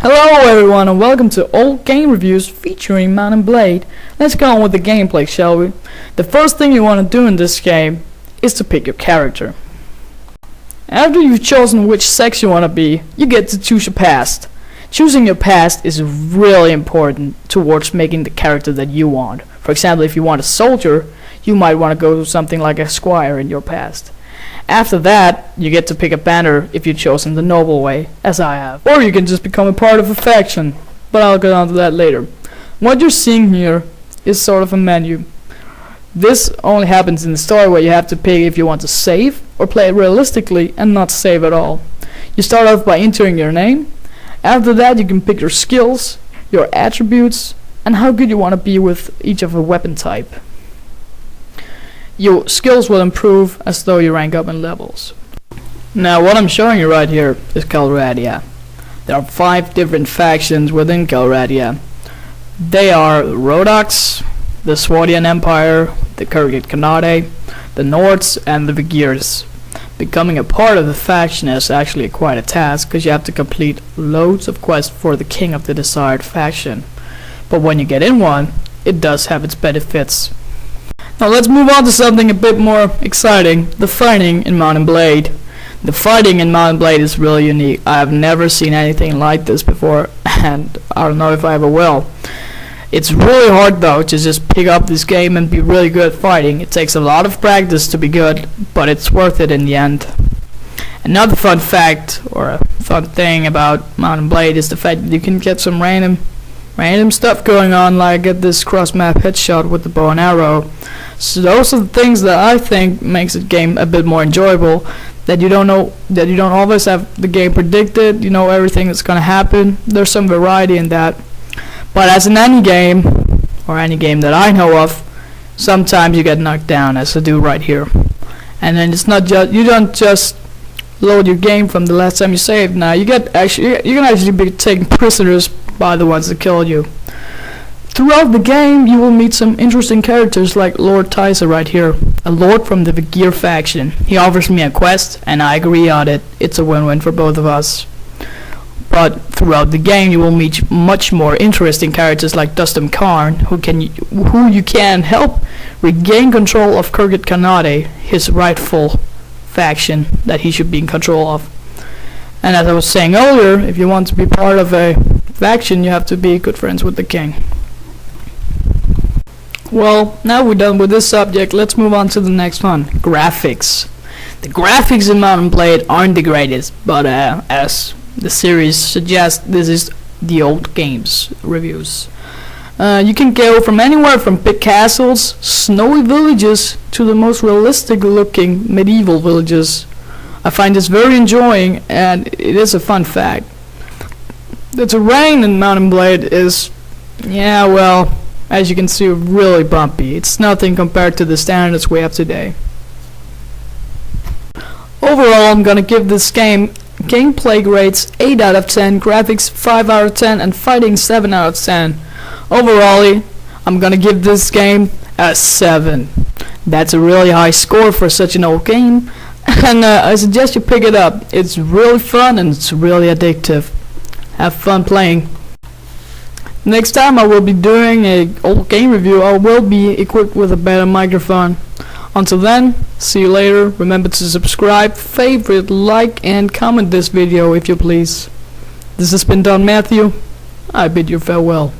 Hello everyone and welcome to Old Game Reviews featuring Mount and Blade. Let's go on with the gameplay, shall we? The first thing you want to do in this game is to pick your character. After you've chosen which sex you want to be, you get to choose your past. Choosing your past is really important towards making the character that you want. For example, if you want a soldier, you might want to go to something like a squire in your past. After that, you get to pick a banner if you've chosen the noble way, as I have. Or you can just become a part of a faction, but I'll get on to that later. What you're seeing here is sort of a menu. This only happens in the story where you have to pick if you want to save or play it realistically and not save at all. You start off by entering your name. After that, you can pick your skills, your attributes, and how good you want to be with each of a weapon type. Your skills will improve as though you rank up in levels. Now what I'm showing you right here is Calradia. There are 5 different factions within Calradia. They are Rhodoks, the Swardian Empire, the Kurgit Khanate, the Nords, and the Vigirs. Becoming a part of the faction is actually quite a task, because you have to complete loads of quests for the king of the desired faction. But when you get in one, it does have its benefits. Now let's move on to something a bit more exciting, the fighting in Mount and Blade. The fighting in Mount and Blade is really unique. I have never seen anything like this before, and I don't know if I ever will. It's really hard though to just pick up this game and be really good at fighting. It takes a lot of practice to be good, but it's worth it in the end. Another fun fact, or a fun thing about Mount and Blade, is the fact that you can get some random stuff going on, like get this cross-map headshot with the bow and arrow. So those are the things that I think makes the game a bit more enjoyable. That you don't always have the game predicted. You know everything that's gonna happen. There's some variety in that. But as in any game, or any game that I know of, sometimes you get knocked down, as I do right here. And then it's not just you don't just load your game from the last time you saved. Now you can actually be taken prisoners by the ones that killed you. Throughout the game, you will meet some interesting characters like Lord Tysa right here, a lord from the Vigir faction. He offers me a quest, and I agree on it. It's a win-win for both of us. But throughout the game, you will meet much more interesting characters like Dustin Karn, who you can help regain control of Kurgit Khanate, his rightful faction that he should be in control of. And as I was saying earlier, if you want to be part of a faction, you have to be good friends with the king. Well, now we're done with this subject, let's move on to the next one, graphics. The graphics in Mount and Blade aren't the greatest, but as the series suggests, this is the old games reviews. You can go from anywhere from big castles, snowy villages, to the most realistic looking medieval villages. I find this very enjoying, and it is a fun fact. The terrain in Mount and Blade is, yeah, well, as you can see, really bumpy. It's nothing compared to the standards we have today. Overall, I'm gonna give this game gameplay grades 8 out of 10, graphics 5 out of 10, and fighting 7 out of 10. Overall, I'm gonna give this game a 7. That's a really high score for such an old game, and I suggest you pick it up. It's really fun and it's really addictive. Have fun playing. Next time I will be doing a old game review, I will be equipped with a better microphone. Until then, see you later. Remember to subscribe, favorite, like, and comment this video if you please. This has been Don Matthew. I bid you farewell.